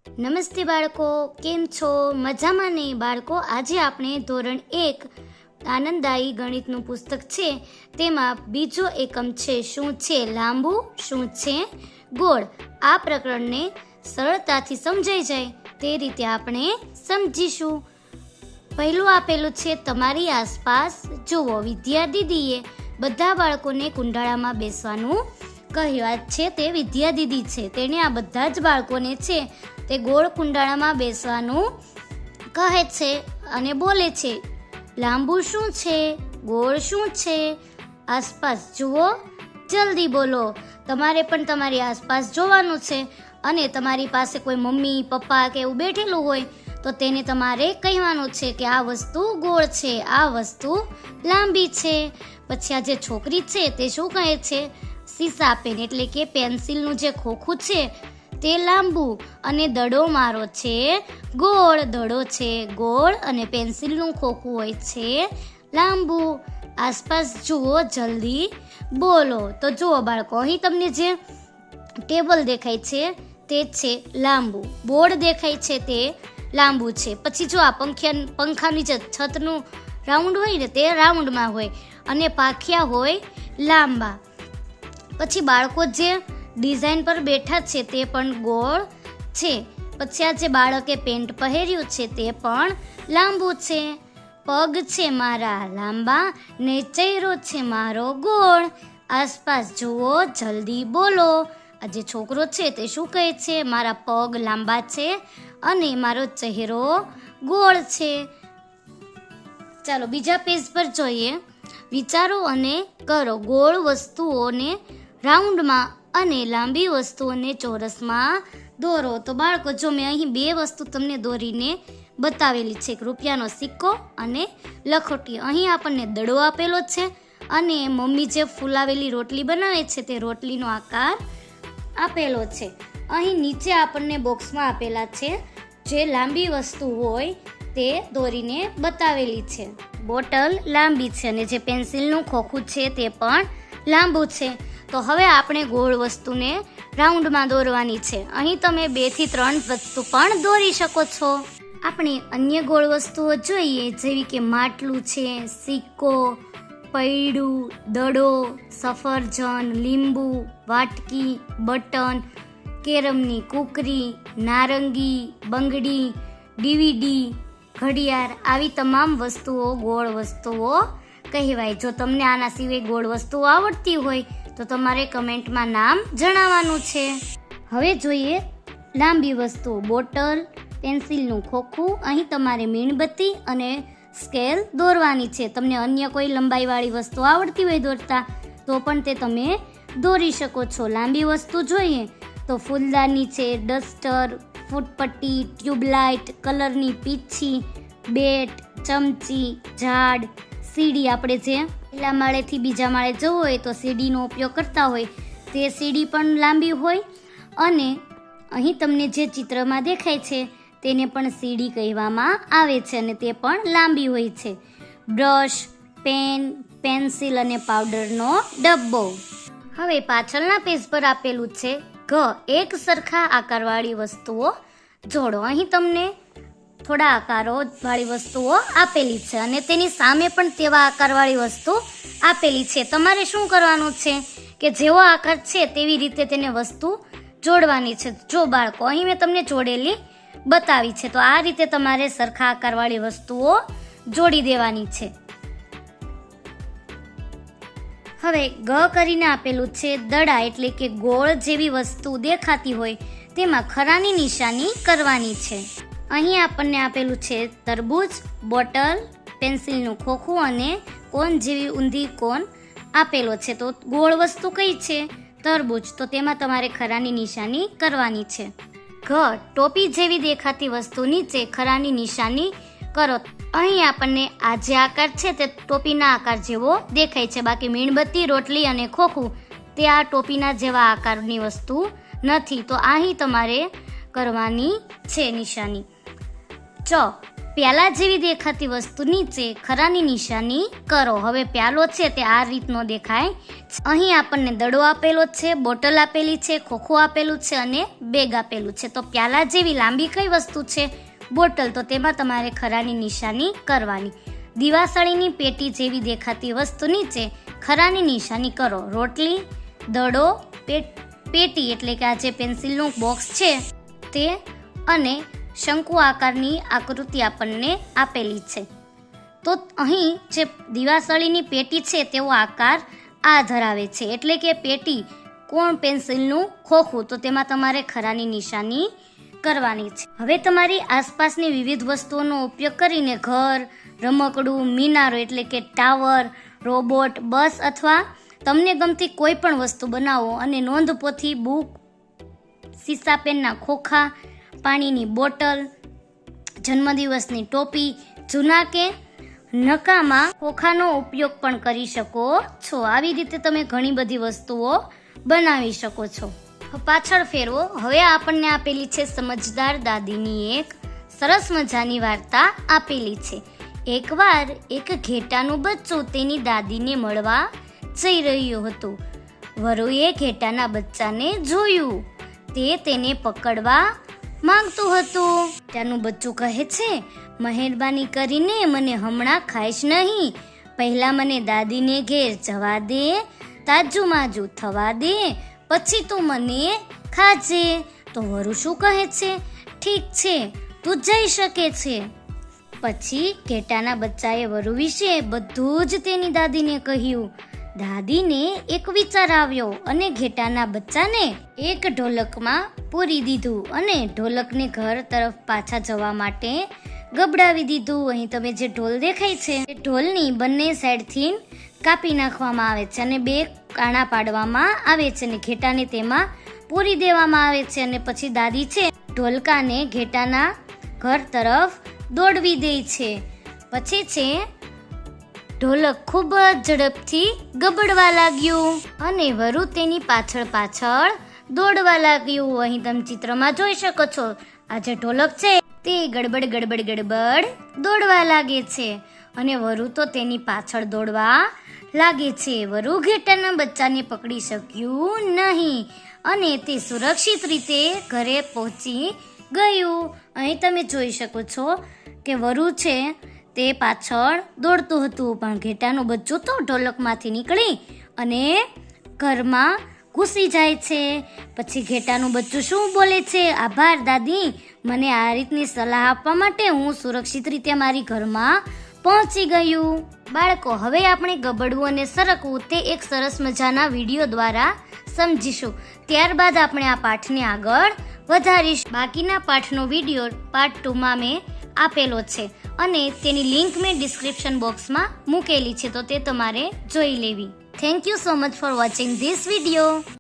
નમસ્તે બાળકો, કેમ છો? મજામાં ને બાળકો? આજે આપણે ધોરણ 1 આનંદદાયી ગણિતનું પુસ્તક છે તેમાં બીજો એકમ છે શું છે લાંબુ, શું છે ગોળ. આ પ્રકરણને સરળતાથી સમજાઈ જાય તે રીતે આપણે સમજીશું. પહેલું આપેલું છે તમારી આસપાસ જુઓ. વિદ્યા દીદીએ બધા બાળકોને કુંડાળામાં બેસવાનું કહ્યું છે. તે વિદ્યા દીદી છે, તેણે આ બધા જ બાળકોને છે તે ગોળ કુંડાળામાં બેસવાનું કહે છે અને બોલે છે લાંબુ શું છે, ગોળ શું છે? આસપાસ જુઓ, જલ્દી બોલો. તમારે પણ તમારી આસપાસ જોવાનું છે અને તમારી પાસે કોઈ મમ્મી પપ્પા કે એવું બેઠેલું હોય તો તેને તમારે કહેવાનું છે કે આ વસ્તુ ગોળ છે, આ વસ્તુ લાંબી છે. પછી આ જે છોકરી છે તે શું કહે છે? સીસા પેન એટલે કે પેન્સિલનું જે ખોખું છે તે લાંબુ અને દડો મારો છે ગોળ. દડો છે ગોળ અને પેન્સિલનું ખોખું હોય છે લાંબુ. આસપાસ જુઓ, જલ્દી બોલો. તો જુઓ બાળકો, અહીં તમને જે ટેબલ દેખાય છે તે છે લાંબુ, બોર્ડ દેખાય છે તે લાંબુ છે. પછી જો આ પંખાની જે છતનું રાઉન્ડ હોય ને તે રાઉન્ડમાં હોય અને પાંખિયા હોય લાંબા. પછી બાળકો જે ડિઝાઇન પર બેઠા છે તે પણ ગોળ છે. પછી આ જે બાળકે પેન્ટ પહેર્યું છે તે પણ લાંબુ છે. પગ છે મારા લાંબા ને ચહેરો છે મારો ગોળ. આસપાસ જુઓ, જલ્દી બોલો. આ જે છોકરો છે તે શું કહે છે? મારા પગ લાંબા છે અને મારો ચહેરો ગોળ છે. ચાલો બીજા પેજ પર જોઈએ. વિચારો અને કરો. ગોળ વસ્તુઓને રાઉન્ડમાં અને લાંબી વસ્તુઓને ચોરસમાં દોરો. તો બાળકો જો મેં અહીં બે વસ્તુ તમને દોરીને બતાવેલી છે, રૂપિયાનો સિક્કો અને લખોટી. અહીં આપણને દડો આપેલો છે અને મમ્મી જે ફૂલાવેલી રોટલી બનાવે છે તે રોટલીનો આકાર આપેલો છે. અહીં નીચે આપણને બોક્સમાં આપેલા છે જે લાંબી વસ્તુ હોય તે દોરીને બતાવેલી છે. બોટલ લાંબી છે અને જે પેન્સિલનું ખોખું છે તે પણ લાંબુ છે. તો હવે આપણે ગોળ વસ્તુને રાઉન્ડમાં દોરવાની છે. અહીં તમે 2 થી 3 વસ્તુ પણ દોરી શકો છો. આપણે અન્ય ગોળ વસ્તુઓ જોઈએ જેવી કે માટલું છે, સિક્કો, પૈડું, દડો, સફરજન, લીંબુ, વાટકી, બટન, કેરમની કૂકરી, નારંગી, બંગડી, DVD, ઘડિયાળ. આવી તમામ વસ્તુઓ ગોળ વસ્તુઓ કહેવાય. જો તમને આના સિવાય ગોળ વસ્તુઓ આવડતી હોય તો તમારે કમેન્ટમાં નામ જણાવવાનું છે. હવે જોઈએ લાંબી વસ્તુઓ. બોટલ, પેન્સિલનું ખોખું. અહીં તમારે મીણબત્તી અને સ્કેલ દોરવાની છે. તમને અન્ય કોઈ લંબાઈવાળી વસ્તુ આવડતી હોય દોરતા તો પણ તે તમે દોરી શકો છો. લાંબી વસ્તુ જોઈએ તો ફૂલદાની છે, ડસ્ટર, ફૂટપટ્ટી, ટ્યુબલાઇટ, કલરની પીંછી, બેટ, ચમચી, ઝાડ, સીડી. આપણે જે પહેલા માળેથી બીજા માળે જવું હોય તો સીડીનો ઉપયોગ કરતા હોય તે સીડી પણ લાંબી હોય અને અહીં તમને જે ચિત્રમાં દેખાય છે તેને પણ સીડી કહેવામાં આવે છે અને તે પણ લાંબી હોય છે. બ્રશ, પેન, પેન્સિલ અને પાવડરનો ડબ્બો. હવે પાછળના પેજ પર આપેલું છે એક સરખા આકારવાળી વસ્તુઓ જોડો. અહીં તમને થોડા આકારો વાળી વસ્તુઓ આપેલી છે અને તેની સામે પણ તેવા આકારવાળી વસ્તુ આપેલી છે. તમારે શું કરવાનું છે કે જેવો આકાર છે તેવી રીતે તેને વસ્તુ જોડવાની છે. જો બાળકો, અહીં મેં તમને જોડેલી બતાવી છે તો આ રીતે તમારે સરખા આકારવાળી વસ્તુઓ જોડી દેવાની છે. હવે કરીને આપેલું છે દડા એટલે કે ગોળ જેવી વસ્તુ દેખાતી હોય તેમાં ખરાની નિશાની કરવાની છે. અહીં આપણને આપેલું છે તરબૂચ, બોટલ, પેન્સિલનું ખોખું અને કોન જેવી ઊંધી કોન આપેલો છે. તો ગોળ વસ્તુ કઈ છે? તરબૂચ. તો તેમાં તમારે ખરાની નિશાની કરવાની છે. ટોપી જેવી દેખાતી વસ્તુ નીચે ખરાની નિશાની કરો. અહીં આપણને આ જે આકાર છે તે ટોપીના આકાર જેવો દેખાય છે. બાકી મીણબત્તી, રોટલી અને ખોખું તે આ ટોપીના જેવા આકારની વસ્તુ નથી. તો અહીં તમારે કરવાની છે નિશાની. પ્યાલા જેવી દેખાતી વસ્તુ નીચે ખરાની નિશાની કરો. હવે પ્યાલો છે તે આ રીતનો દેખાય. અહીં આપણને દડો આપેલો છે, બોટલ આપેલી છે, ખોખું આપેલું છે અને બેગ આપેલું છે. તો પ્યાલા જેવી લાંબી કઈ વસ્તુ છે? બોટલ. તો તેમાં તમારે ખરાની નિશાની કરવાની. દીવાસળીની પેટી જેવી દેખાતી વસ્તુ નીચે ખરાની નિશાની કરો. રોટલી, દડો, પેટી એટલે કે આ જે પેન્સિલનું બોક્સ છે તે અને શંકુ આકારની આકૃતિ આપણને આપેલી છે. તો અહીં જે દીવાસળીની પેટી છે તેવો આકાર આ ધરાવે છે, એટલે કે પેટી કોણ પેન્સિલનું ખોખું. તો તેમાં તમારે ખરાની નિશાની કરવાની છે. હવે તમારી આસપાસની વિવિધ વસ્તુઓનો ઉપયોગ કરીને ઘર, રમકડું, મિનારો એટલે કે ટાવર, રોબોટ, બસ અથવા તમને ગમતી કોઈ પણ વસ્તુ બનાવો અને નોંધપોથી, બુક, સીસા પેનના ખોખા, પાણીની બોટલ, જન્મદિવસની ટોપી, જૂના કે નકામા ખોખાનો ઉપયોગ પણ કરી શકો છો. આવી રીતે તમે ઘણી બધી વસ્તુઓ બનાવી શકો છો. પાછળ ફેરવો. હવે આપણને આપેલી છે સમજદાર દાદીની એક સરસ મજાની વાર્તા આપેલી છે. એકવાર એક ઘેટાનું બચ્ચું તેની દાદીને મળવા જઈ રહ્યું હતું. વરુએ ઘેટાના બચ્ચાને જોયું. તે તેને પકડવા માંગતું હતું. ત્યાંનું બચ્ચું કહે છે, મહેરબાની કરીને મને હમણાં ખાઈશ નહીં. પહેલા મને દાદીને ઘેર જવા દે, તાજું માજું થવા દે, પછી તું મને ખાજે. તો વરુ શું કહે છે? ઠીક છે, તું જઈ શકે છે. પછી ઘેટાના બચ્ચાએ વરુ વિશે બધું જ તેની દાદીને કહ્યું. દાદીને એક વિચાર આવ્યો અને ઘેટાના બચ્ચાને એક ઢોલકમાં પૂરી દીધું અને ઢોલકને ઘર તરફ પાછા જવા માટે ગબડાવી દીધું. અહીં તમે જે ઢોલ દેખાય છે એ ઢોલની બંને સાઈડથી કાપી નાખવામાં આવે છે અને બે કાણા પાડવામાં આવે છે અને ઘેટાને તેમાં પૂરી દેવામાં આવે છે. અને પછી દાદી છે ઢોલકાને ઘેટાના ઘર તરફ દોડવી દે છે. પછી છે ઢોલક ખૂબ જ ઝડપથી ગબડવા લાગ્યું અને વરુ તેની પાછળ પાછળ દોડવા લાગ્યું. અહીં તમે ચિત્રમાં જોઈ શકો છો આ જે ઢોલક છે તે ગડબડ ગડબડ ગડબડ દોડવા લાગે છે અને વરુ તો તેની પાછળ દોડવા લાગે છે. વરુ ઘેટાના બચ્ચાને પકડી શક્યું નહીં અને તે સુરક્ષિત રીતે ઘરે પહોંચી ગયું. અહીં તમે જોઈ શકો છો કે વરુ છે તે પાછળ દોડતું હતું, પણ ઘેટાનું બચ્ચું તો ઢોલકમાંથી નીકળી અને ઘરમાં ઘૂસી જાય છે. પછી ઘેટાનું બચ્ચું શું બોલે છે? આભાર દાદી, મને આ રીતની સલાહ આપવા માટે. હું સુરક્ષિત રીતે મારી ઘરમાં પહોંચી ગયું. બાળકો, હવે આપણે ગબડવું અને સરકવું તે એક સરસ મજાના વિડીયો દ્વારા સમજીશું. ત્યારબાદ આપણે આ પાઠને આગળ વધારીશું. બાકીના પાઠનો વિડીયો પાર્ટ 2માં મેં આપેલો છે અને તેની લિંક મેં ડિસ્ક્રિપ્શન બોક્સમાં મૂકેલી છે, તો તે તમારે જોઈ લેવી. Thank you so much for watching this video.